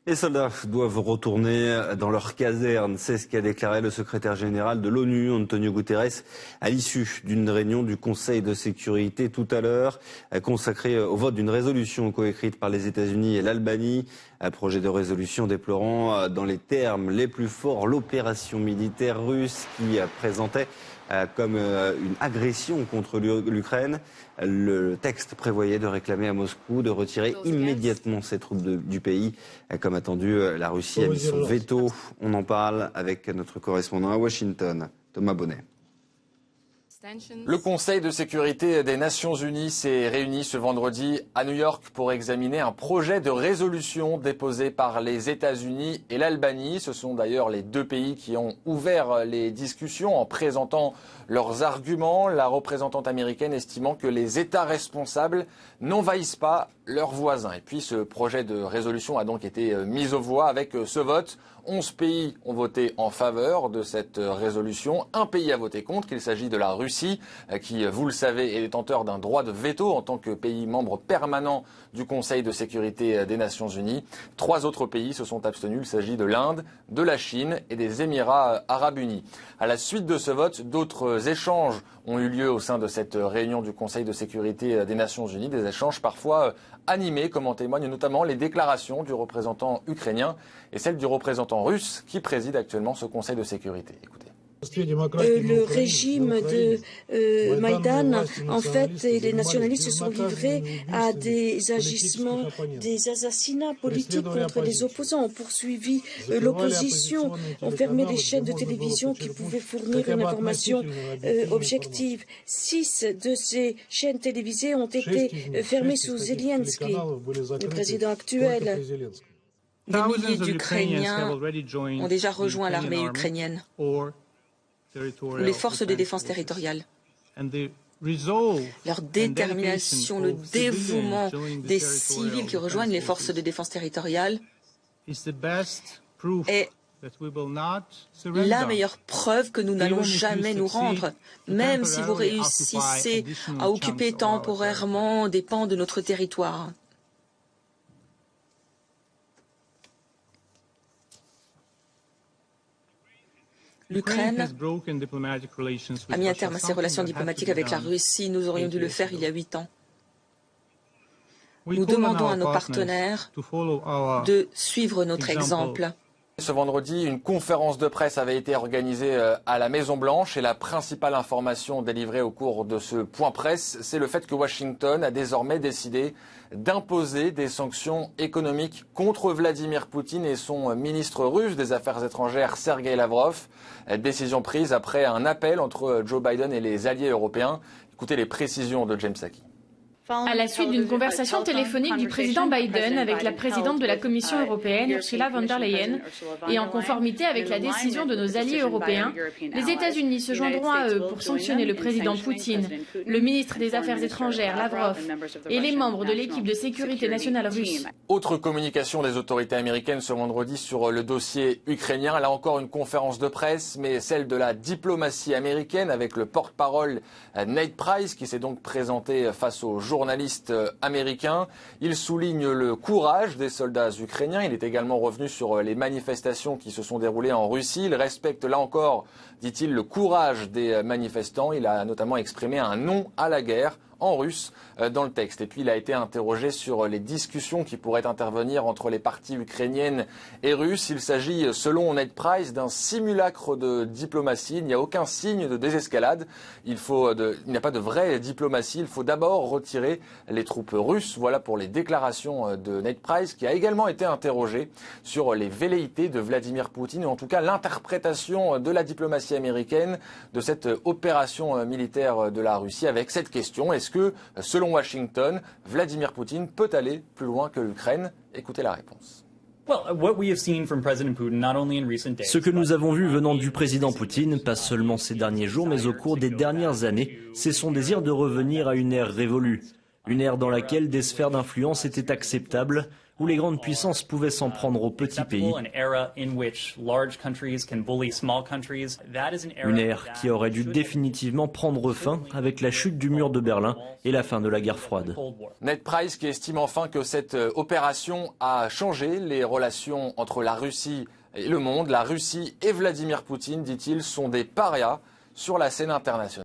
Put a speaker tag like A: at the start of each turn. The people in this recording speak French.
A: Les soldats doivent retourner dans leur caserne. C'est ce qu'a déclaré le secrétaire général de l'ONU, Antonio Guterres, à l'issue d'une réunion du Conseil de sécurité tout à l'heure, consacrée au vote d'une résolution coécrite par les États-Unis et l'Albanie. Un projet de résolution déplorant dans les termes les plus forts l'opération militaire russe qui présentait comme une agression contre l'Ukraine. Le texte prévoyait de réclamer à Moscou de retirer immédiatement ses troupes du pays. Comme attendu, la Russie a mis son veto. On en parle avec notre correspondant à Washington, Thomas Bonnet.
B: Le Conseil de sécurité des Nations Unies s'est réuni ce vendredi à New York pour examiner un projet de résolution déposé par les États-Unis et l'Albanie. Ce sont d'ailleurs les deux pays qui ont ouvert les discussions en présentant leurs arguments. La représentante américaine estimant que les États responsables n'envahissent pas leurs voisins. Et puis ce projet de résolution a donc été mis aux voix avec ce vote. 11 pays ont voté en faveur de cette résolution. Un pays a voté contre. Il s'agit de la Russie, qui, vous le savez, est détenteur d'un droit de veto en tant que pays membre permanent du Conseil de sécurité des Nations Unies. 3 autres pays se sont abstenus. Il s'agit de l'Inde, de la Chine et des Émirats arabes unis. À la suite de ce vote, d'autres échanges ont eu lieu au sein de cette réunion du Conseil de sécurité des Nations Unies. Des échanges parfois animés, comme en témoignent notamment les déclarations du représentant ukrainien et celles du représentant russe qui préside actuellement ce Conseil de sécurité. Écoutez.
C: Le régime de Maïdan, en fait, et les nationalistes se sont livrés à des agissements, des assassinats politiques contre les opposants, ont poursuivi l'opposition, ont fermé les chaînes de télévision qui pouvaient fournir une information objective. 6 de ces chaînes télévisées ont été fermées sous Zelensky, le président actuel.
D: Des milliers d'Ukrainiens ont déjà rejoint l'armée ukrainienne ou les forces de défense territoriale. Leur détermination, le dévouement des civils qui rejoignent les forces de défense territoriale est la meilleure preuve que nous n'allons jamais nous rendre, même si vous réussissez à occuper temporairement des pans de notre territoire. L'Ukraine a mis un terme à ses relations diplomatiques avec la Russie. Nous aurions dû le faire il y a 8 ans. Nous demandons à nos partenaires de suivre notre exemple.
B: Ce vendredi, une conférence de presse avait été organisée à la Maison-Blanche et la principale information délivrée au cours de ce point presse, c'est le fait que Washington a désormais décidé d'imposer des sanctions économiques contre Vladimir Poutine et son ministre russe des Affaires étrangères, Sergei Lavrov. Décision prise après un appel entre Joe Biden et les alliés européens. Écoutez les précisions de James Saki.
E: À la suite d'une conversation téléphonique du président Biden avec la présidente de la Commission européenne, Ursula von der Leyen, et en conformité avec la décision de nos alliés européens, les États-Unis se joindront à eux pour sanctionner le président Poutine, le ministre des Affaires étrangères, Lavrov, et les membres de l'équipe de sécurité nationale russe.
B: Autre communication des autorités américaines ce vendredi sur le dossier ukrainien. Là encore une conférence de presse, mais celle de la diplomatie américaine avec le porte-parole Ned Price qui s'est donc présenté face aux journaliste américain. Il souligne le courage des soldats ukrainiens. Il est également revenu sur les manifestations qui se sont déroulées en Russie. Il respecte là encore, dit-il, le courage des manifestants. Il a notamment exprimé un non à la guerre en russe dans le texte. Et puis il a été interrogé sur les discussions qui pourraient intervenir entre les parties ukrainiennes et russes. Il s'agit, selon Ned Price, d'un simulacre de diplomatie. Il n'y a aucun signe de désescalade. Il n'y a pas de vraie diplomatie. Il faut d'abord retirer les troupes russes. Voilà pour les déclarations de Ned Price, qui a également été interrogé sur les velléités de Vladimir Poutine, ou en tout cas l'interprétation de la diplomatie américaine de cette opération militaire de la Russie, avec cette question: est-ce que, selon Washington, Vladimir Poutine peut aller plus loin que l'Ukraine? Écoutez la réponse.
F: Ce que nous avons vu venant du président Poutine, pas seulement ces derniers jours, mais au cours des dernières années, c'est son désir de revenir à une ère révolue. Une ère dans laquelle des sphères d'influence étaient acceptables, où les grandes puissances pouvaient s'en prendre aux petits pays. Une ère qui aurait dû définitivement prendre fin avec la chute du mur de Berlin et la fin de la guerre froide.
B: Ned Price qui estime enfin que cette opération a changé les relations entre la Russie et le monde. La Russie et Vladimir Poutine, dit-il, sont des parias sur la scène internationale.